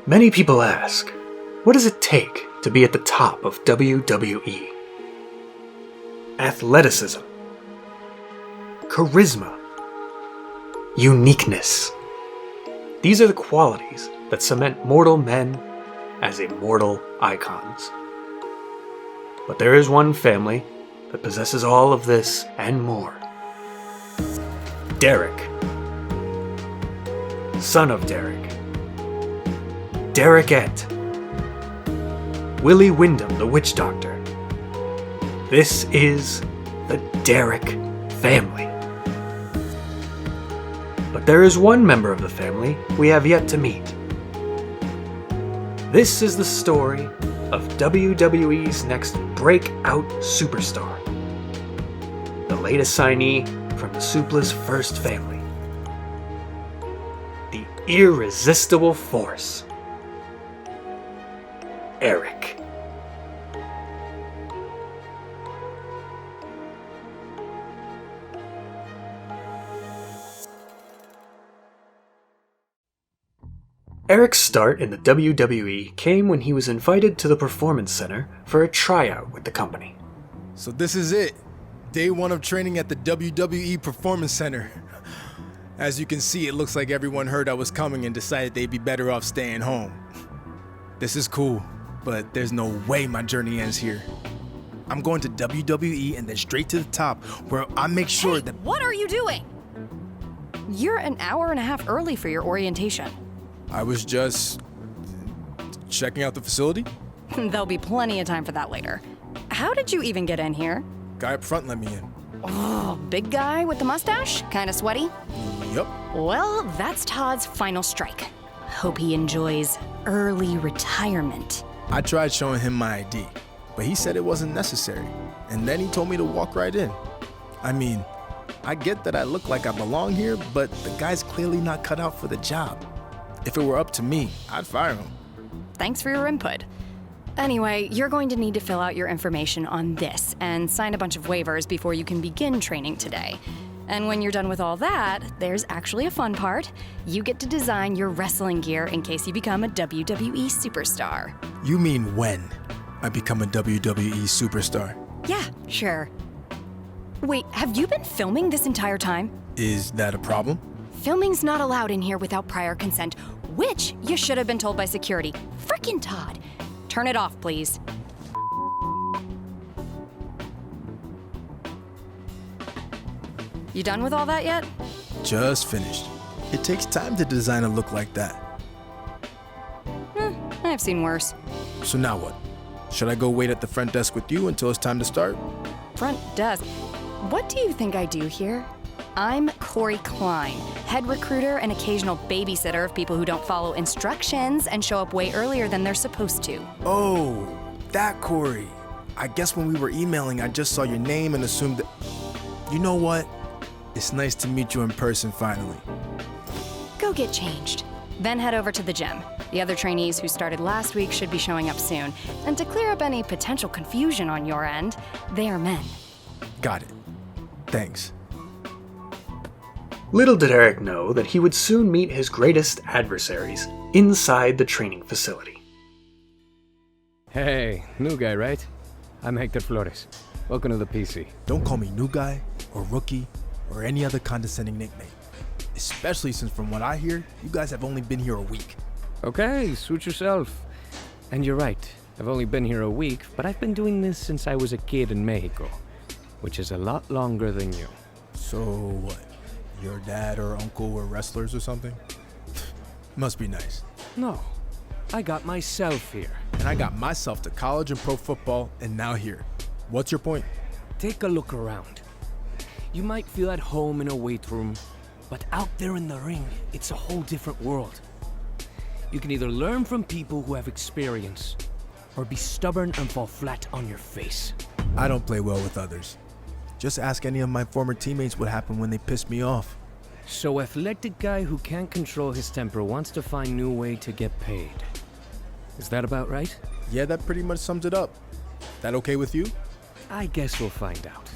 Many people ask, what does it take to be at the top of WWE? Athleticism, charisma, uniqueness. These are the qualities that cement mortal men as immortal icons. But there is one family that possesses all of this and more. Derick. Son of Derick. Derickette. Willie Wyndham, the Witch Doctor. This is the Derick family. But there is one member of the family we have yet to meet. This is the story of WWE's next breakout superstar. The latest signee from the Suplah's first family. The Irresistible Force. Erick. Erick's start in the WWE came when he was invited to the Performance Center for a tryout with the company. So this is it. Day one of training at the WWE Performance Center. As you can see, it looks like everyone heard I was coming and decided they'd be better off staying home. This is cool, but there's no way my journey ends here. I'm going to WWE and then straight to the top, where I make sure that— What are you doing? You're an hour and a half early for your orientation. I was just checking out the facility. There'll be plenty of time for that later. How did you even get in here? Guy up front let me in. Oh, big guy with the mustache? Kinda sweaty? Yup. Well, that's Todd's final strike. Hope he enjoys early retirement. I tried showing him my ID, but he said it wasn't necessary. And then he told me to walk right in. I mean, I get that I look like I belong here, but the guy's clearly not cut out for the job. If it were up to me, I'd fire him. Thanks for your input. Anyway, you're going to need to fill out your information on this and sign a bunch of waivers before you can begin training today. And when you're done with all that, there's actually a fun part. You get to design your wrestling gear in case you become a WWE superstar. You mean when I become a WWE superstar? Yeah, sure. Wait, have you been filming this entire time? Is that a problem? Filming's not allowed in here without prior consent, which you should have been told by security. Frickin' Todd. Turn it off, please. You done with all that yet? Just finished. It takes time to design a look like that. I've seen worse. So now what? Should I go wait at the front desk with you until it's time to start? Front desk. What do you think I do here? I'm Corey Klein, head recruiter and occasional babysitter of people who don't follow instructions and show up way earlier than they're supposed to. Oh, that Corey. I guess when we were emailing, I just saw your name and assumed that— You know what? It's nice to meet you in person finally. Go get changed. Then head over to the gym. The other trainees who started last week should be showing up soon. And to clear up any potential confusion on your end, they are men. Got it. Thanks. Little did Erick know that he would soon meet his greatest adversaries inside the training facility. Hey, new guy, right? I'm Hector Flores. Welcome to the PC. Don't call me new guy or rookie or any other condescending nickname. Especially since from what I hear, you guys have only been here a week. Okay, suit yourself. And you're right, I've only been here a week, but I've been doing this since I was a kid in Mexico, which is a lot longer than you. So what? Your dad or uncle were wrestlers or something? Must be nice. No, I got myself here. And I got myself to college and pro football, and now here. What's your point? Take a look around. You might feel at home in a weight room, but out there in the ring, it's a whole different world. You can either learn from people who have experience, or be stubborn and fall flat on your face. I don't play well with others. Just ask any of my former teammates what happened when they pissed me off. So athletic guy who can't control his temper wants to find new way to get paid. Is that about right? Yeah, that pretty much sums it up. That okay with you? I guess we'll find out.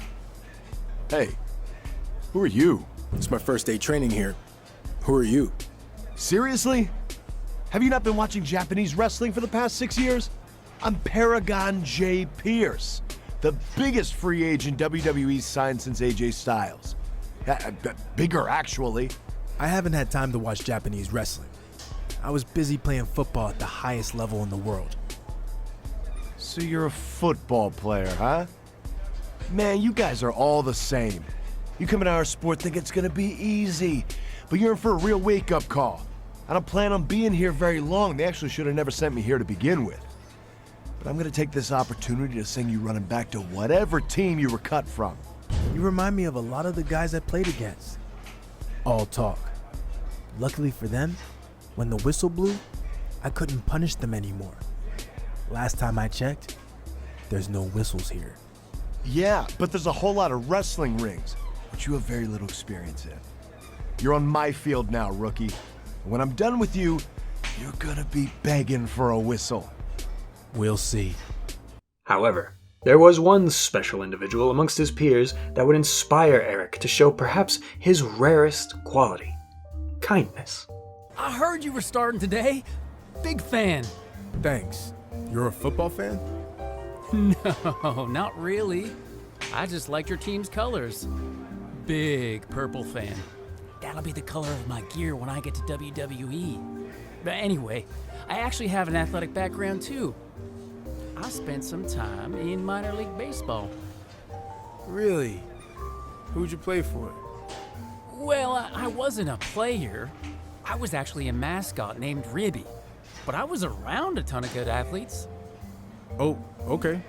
Hey, who are you? It's my first day training here. Who are you? Seriously? Have you not been watching Japanese wrestling for the past 6 years? I'm Paragon J. Pierce, the biggest free agent WWE's signed since AJ Styles. Bigger, actually. I haven't had time to watch Japanese wrestling. I was busy playing football at the highest level in the world. So you're a football player, huh? Man, you guys are all the same. You come into our sport thinking it's gonna be easy, but you're in for a real wake-up call. I don't plan on being here very long. They actually should have never sent me here to begin with. But I'm gonna take this opportunity to send you running back to whatever team you were cut from. You remind me of a lot of the guys I played against. All talk. Luckily for them, when the whistle blew, I couldn't punish them anymore. Last time I checked, there's no whistles here. Yeah, but there's a whole lot of wrestling rings, which you have very little experience in. You're on my field now, rookie. And when I'm done with you, you're gonna be begging for a whistle. We'll see. However, there was one special individual amongst his peers that would inspire Erick to show perhaps his rarest quality: kindness. I heard you were starting today. Big fan. Thanks. You're a football fan? No, not really. I just like your team's colors. Big purple fan. That'll be the color of my gear when I get to WWE. But anyway, I actually have an athletic background too. I spent some time in minor league baseball. Really? Who'd you play for? Well, I wasn't a player. I was actually a mascot named Ribby. But I was around a ton of good athletes. Oh, okay.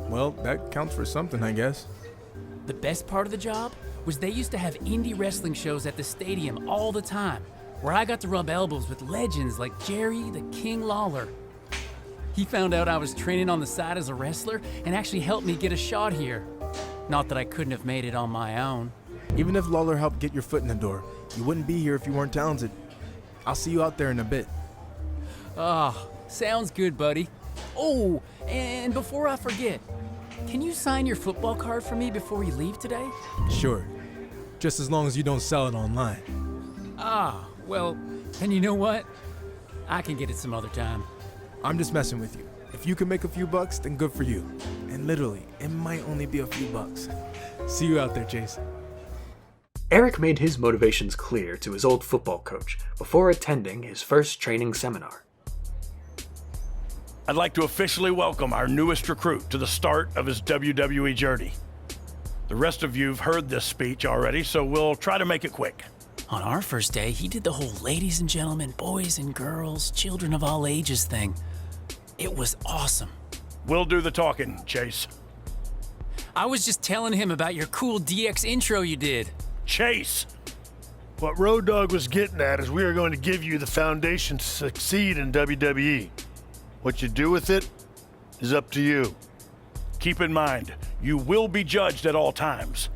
Well, that counts for something, I guess. The best part of the job was they used to have indie wrestling shows at the stadium all the time, where I got to rub elbows with legends like Jerry the King Lawler. He found out I was training on the side as a wrestler and actually helped me get a shot here. Not that I couldn't have made it on my own. Even if Lawler helped get your foot in the door, you wouldn't be here if you weren't talented. I'll see you out there in a bit. Ah, sounds good, buddy. Oh, and before I forget, can you sign your football card for me before you leave today? Sure. Just as long as you don't sell it online. Ah, well, then you know what? I can get it some other time. I'm just messing with you. If you can make a few bucks, then good for you. And literally, it might only be a few bucks. See you out there, Jason. Erick made his motivations clear to his old football coach before attending his first training seminar. I'd like to officially welcome our newest recruit to the start of his WWE journey. The rest of you've heard this speech already, so we'll try to make it quick. On our first day, he did the whole ladies and gentlemen, boys and girls, children of all ages thing. It was awesome. We'll do the talking, Chase. I was just telling him about your cool DX intro you did. Chase! What Road Dogg was getting at is we are going to give you the foundation to succeed in WWE. What you do with it is up to you. Keep in mind, you will be judged at all times.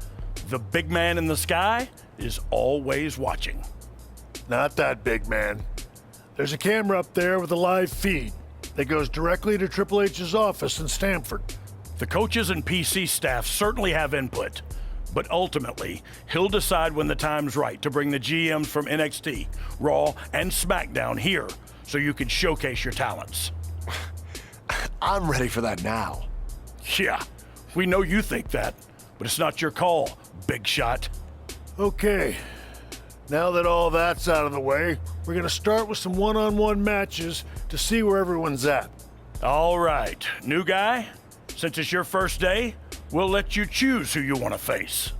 The big man in the sky is always watching. Not that big man. There's a camera up there with a live feed that goes directly to Triple H's office in Stamford. The coaches and PC staff certainly have input, but ultimately, he'll decide when the time's right to bring the GMs from NXT, Raw, and SmackDown here so you can showcase your talents. I'm ready for that now. Yeah, we know you think that, but it's not your call, big shot. Okay, now that all that's out of the way, we're going to start with some one-on-one matches to see where everyone's at. All right, new guy, since it's your first day, we'll let you choose who you want to face.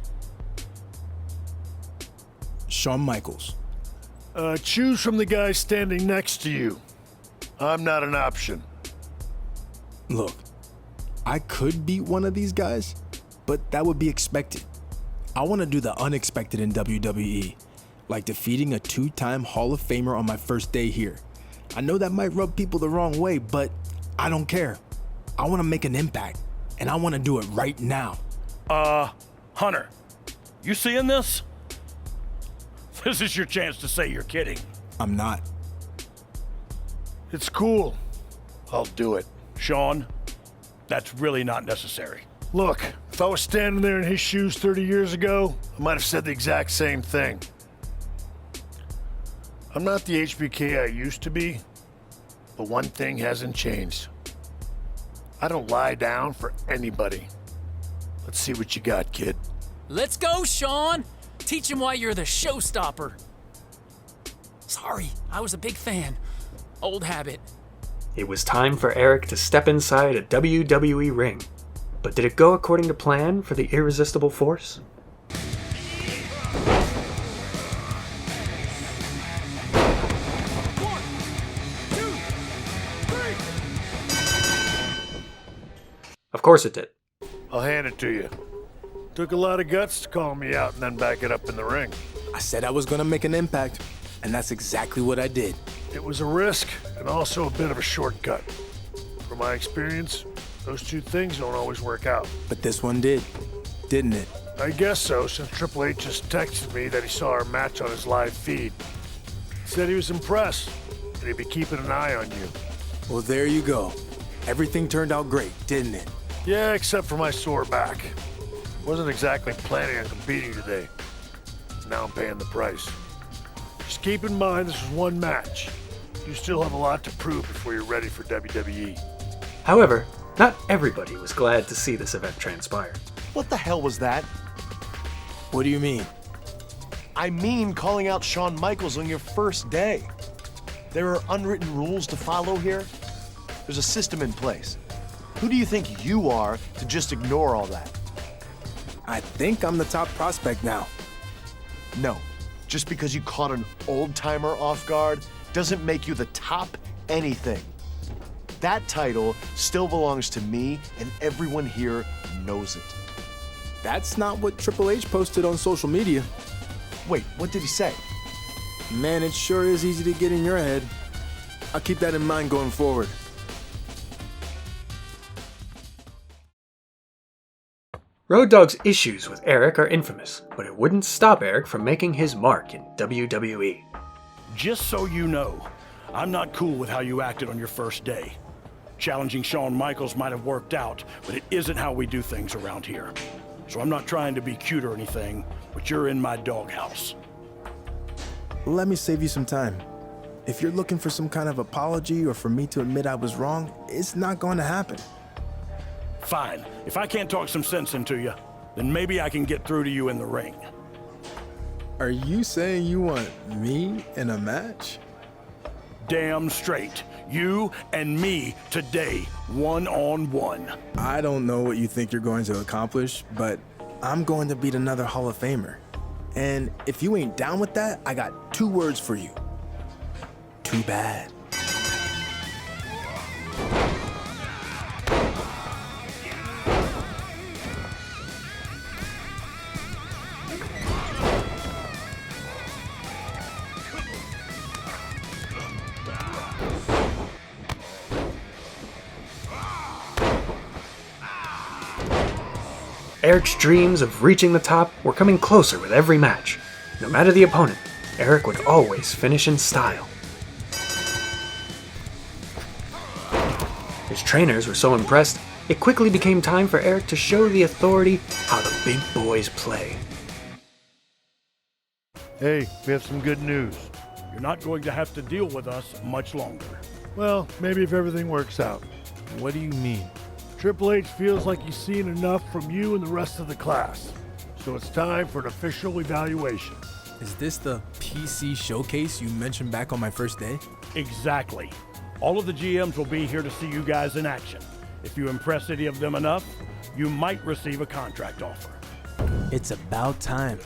Shawn Michaels. Choose from the guy standing next to you. I'm not an option. Look, I could beat one of these guys, but that would be expected. I want to do the unexpected in WWE, like defeating a two-time Hall of Famer on my first day here. I know that might rub people the wrong way, but I don't care. I want to make an impact, and I want to do it right now. Hunter, you seeing this? This is your chance to say you're kidding. I'm not. It's cool. I'll do it. Shawn, that's really not necessary. Look, if I was standing there in his shoes 30 years ago, I might have said the exact same thing. I'm not the HBK I used to be, but one thing hasn't changed. I don't lie down for anybody. Let's see what you got, kid. Let's go, Shawn! Teach him why you're the showstopper. Sorry, I was a big fan. Old habit. It was time for Erick to step inside a WWE ring. But did it go according to plan for the Irresistible Force? Of course it did. I'll hand it to you. Took a lot of guts to call me out and then back it up in the ring. I said I was gonna make an impact, and that's exactly what I did. It was a risk and also a bit of a shortcut. From my experience, those two things don't always work out. But this one did, didn't it? I guess so, since Triple H just texted me that he saw our match on his live feed. He said he was impressed, and he'd be keeping an eye on you. Well, there you go. Everything turned out great, didn't it? Yeah, except for my sore back. Wasn't exactly planning on competing today. Now I'm paying the price. Just keep in mind this is one match. You still have a lot to prove before you're ready for WWE. However, not everybody was glad to see this event transpire. What the hell was that? What do you mean? I mean calling out Shawn Michaels on your first day. There are unwritten rules to follow here. There's a system in place. Who do you think you are to just ignore all that? I think I'm the top prospect now. No, just because you caught an old-timer off guard doesn't make you the top anything. That title still belongs to me, and everyone here knows it. That's not what Triple H posted on social media. Wait, what did he say? Man, it sure is easy to get in your head. I'll keep that in mind going forward. Road Dogg's issues with Erick are infamous, but it wouldn't stop Erick from making his mark in WWE. Just so you know, I'm not cool with how you acted on your first day. Challenging Shawn Michaels might have worked out, but it isn't how we do things around here. So I'm not trying to be cute or anything, but you're in my doghouse. Let me save you some time. If you're looking for some kind of apology or for me to admit I was wrong, it's not going to happen. Fine. If I can't talk some sense into you, then maybe I can get through to you in the ring. Are you saying you want me in a match? Damn straight. You and me today, one-on-one. I don't know what you think you're going to accomplish, but I'm going to beat another Hall of Famer. And if you ain't down with that, I got 2 words for you. Too bad. Erick's dreams of reaching the top were coming closer with every match. No matter the opponent, Erick would always finish in style. His trainers were so impressed, it quickly became time for Erick to show the authority how the big boys play. Hey, we have some good news. You're not going to have to deal with us much longer. Well, maybe if everything works out. What do you mean? Triple H feels like he's seen enough from you and the rest of the class. So it's time for an official evaluation. Is this the PC showcase you mentioned back on my first day? Exactly. All of the GMs will be here to see you guys in action. If you impress any of them enough, you might receive a contract offer. It's about time.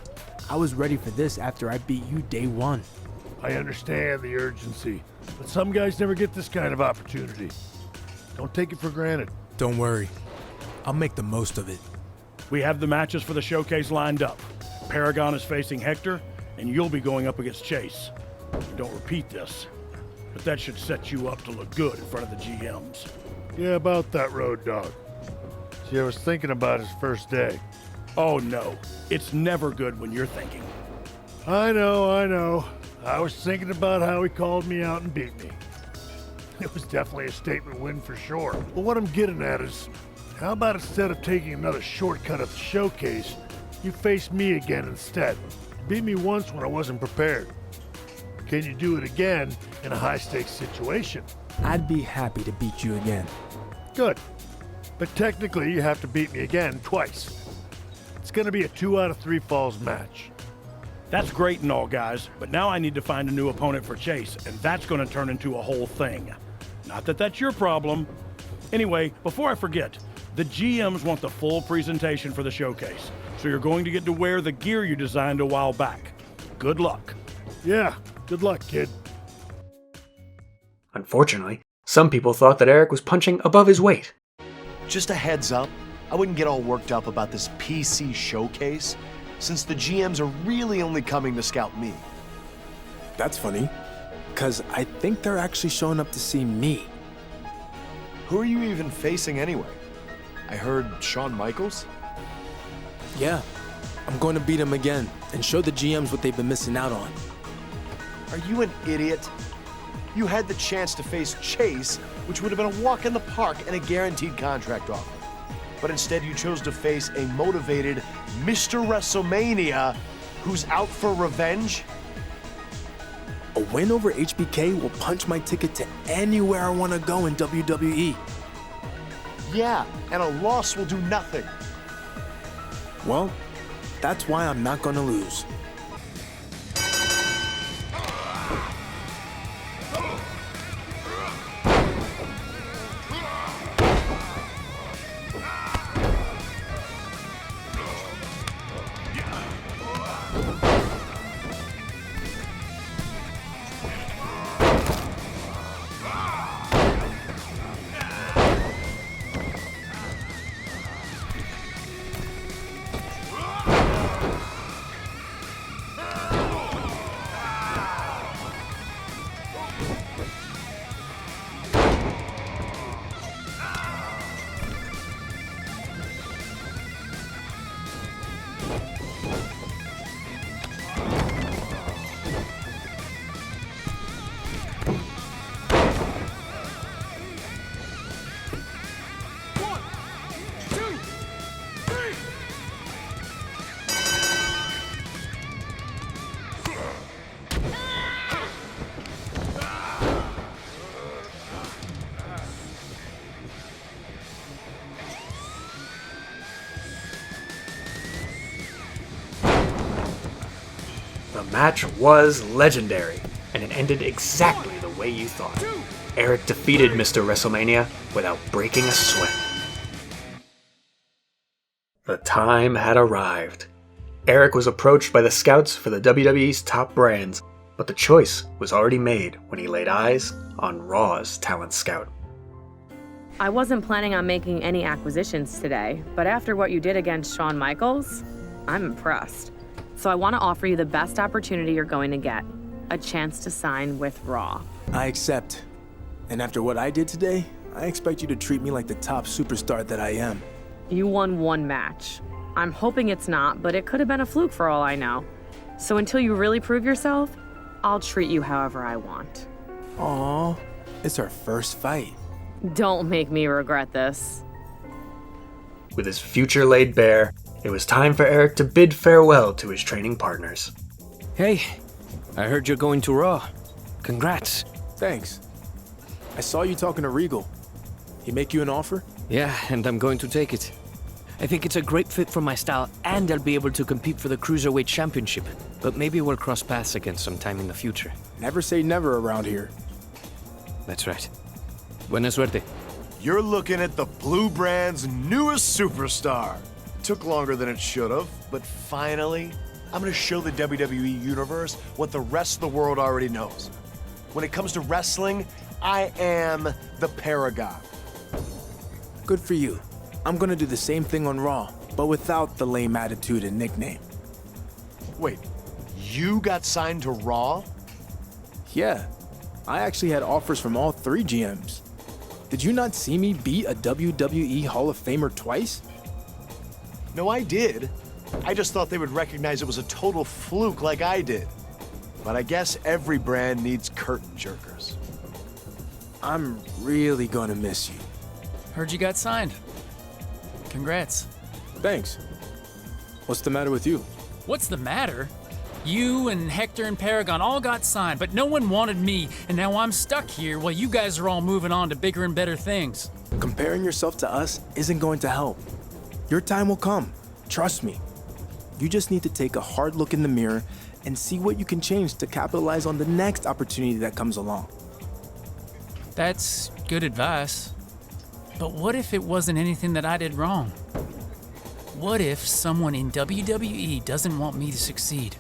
I was ready for this after I beat you day 1. I understand the urgency, but some guys never get this kind of opportunity. Don't take it for granted. Don't worry. I'll make the most of it. We have the matches for the showcase lined up. Paragon is facing Hector, and you'll be going up against Chase. Don't repeat this, but that should set you up to look good in front of the GMs. Yeah, about that, Road Dogg. See, I was thinking about his first day. Oh no, it's never good when you're thinking. I know. I was thinking about how he called me out and beat me. It was definitely a statement win for sure. But what I'm getting at is, how about instead of taking another shortcut at the showcase, you face me again instead? You beat me once when I wasn't prepared. can you do it again in a high-stakes situation? I'd be happy to beat you again. Good. But technically, you have to beat me again twice. It's gonna be a 2 out of 3 falls match. That's great and all, guys, but now I need to find a new opponent for Chase, and that's going to turn into a whole thing. Not that that's your problem. Anyway, before I forget, the GMs want the full presentation for the showcase, so you're going to get to wear the gear you designed a while back. Good luck. Yeah, good luck, kid. Unfortunately, some people thought that Erick was punching above his weight. Just a heads up, I wouldn't get all worked up about this PC showcase, since the GMs are really only coming to scout me. That's funny, because I think they're actually showing up to see me. Who are you even facing anyway? I heard Shawn Michaels? Yeah, I'm going to beat him again and show the GMs what they've been missing out on. Are you an idiot? You had the chance to face Chase, which would have been a walk in the park and a guaranteed contract offer. But instead you chose to face a motivated Mr. WrestleMania who's out for revenge? A win over HBK will punch my ticket to anywhere I want to go in WWE. Yeah, and a loss will do nothing. Well, that's why I'm not going to lose. The match was legendary, and it ended exactly the way you thought. Erick defeated Mr. WrestleMania without breaking a sweat. The time had arrived. Erick was approached by the scouts for the WWE's top brands, but the choice was already made when he laid eyes on Raw's talent scout. I wasn't planning on making any acquisitions today, but after what you did against Shawn Michaels, I'm impressed. So I want to offer you the best opportunity you're going to get, a chance to sign with Raw. I accept. And after what I did today, I expect you to treat me like the top superstar that I am. You won one match. I'm hoping it's not, but it could have been a fluke for all I know. So until you really prove yourself, I'll treat you however I want. Aw, it's our first fight. Don't make me regret this. With his future laid bare, it was time for Erick to bid farewell to his training partners. Hey, I heard you're going to Raw. Congrats. Thanks. I saw you talking to Regal. He make you an offer? Yeah, and I'm going to take it. I think it's a great fit for my style, and I'll be able to compete for the Cruiserweight Championship. But maybe we'll cross paths again sometime in the future. Never say never around here. That's right. Buena suerte. You're looking at the Blue Brand's newest superstar. Took longer than it should have, but finally, I'm gonna show the WWE Universe what the rest of the world already knows. When it comes to wrestling, I am the paragon. Good for you. I'm gonna do the same thing on Raw, but without the lame attitude and nickname. Wait, you got signed to Raw? Yeah, I actually had offers from all 3 GMs. Did you not see me beat a WWE Hall of Famer twice? No, I did. I just thought they would recognize it was a total fluke like I did. But I guess every brand needs curtain jerkers. I'm really gonna miss you. Heard you got signed. Congrats. Thanks. What's the matter with you? What's the matter? You and Hector and Paragon all got signed, but no one wanted me, and now I'm stuck here while you guys are all moving on to bigger and better things. Comparing yourself to us isn't going to help. Your time will come. Trust me. You just need to take a hard look in the mirror and see what you can change to capitalize on the next opportunity that comes along. That's good advice. But what if it wasn't anything that I did wrong? What if someone in WWE doesn't want me to succeed?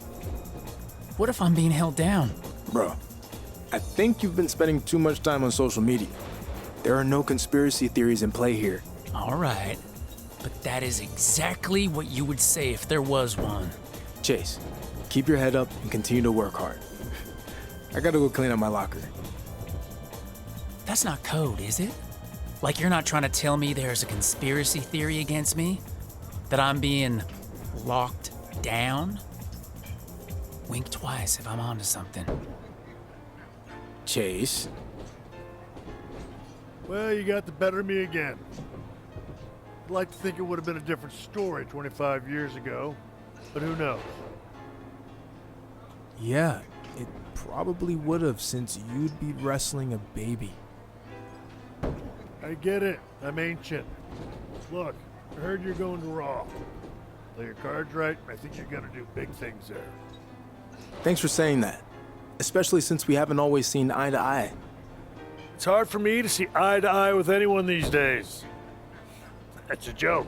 What if I'm being held down? Bro, I think you've been spending too much time on social media. There are no conspiracy theories in play here. All right, but that is exactly what you would say if there was one. Chase, keep your head up and continue to work hard. I gotta go clean up my locker. That's not code, is it? Like you're not trying to tell me there's a conspiracy theory against me? That I'm being locked down? Wink twice if I'm onto something. Chase. Well, you got the better of me again. I'd like to think it would have been a different story 25 years ago, but who knows? Yeah, it probably would have, since you'd be wrestling a baby. I get it. I'm ancient. Look, I heard you're going to Raw. Play your cards right, I think you're gonna do big things there. Thanks for saying that, especially since we haven't always seen eye to eye. It's hard for me to see eye to eye with anyone these days. That's a joke.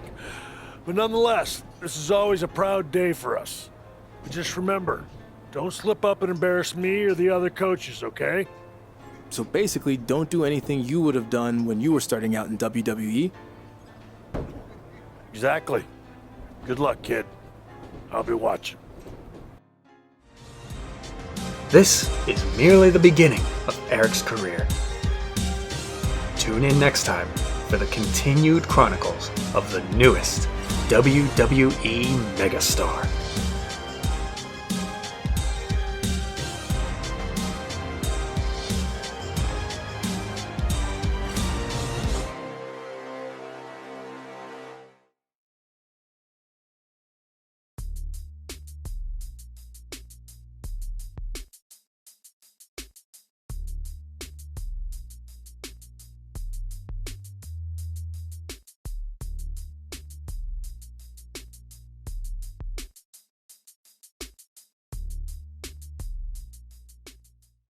But nonetheless, this is always a proud day for us. But just remember, don't slip up and embarrass me or the other coaches, okay? So basically, don't do anything you would have done when you were starting out in WWE. Exactly. Good luck, kid. I'll be watching. This is merely the beginning of Erick's career. Tune in next time for the continued chronicles of the newest WWE megastar.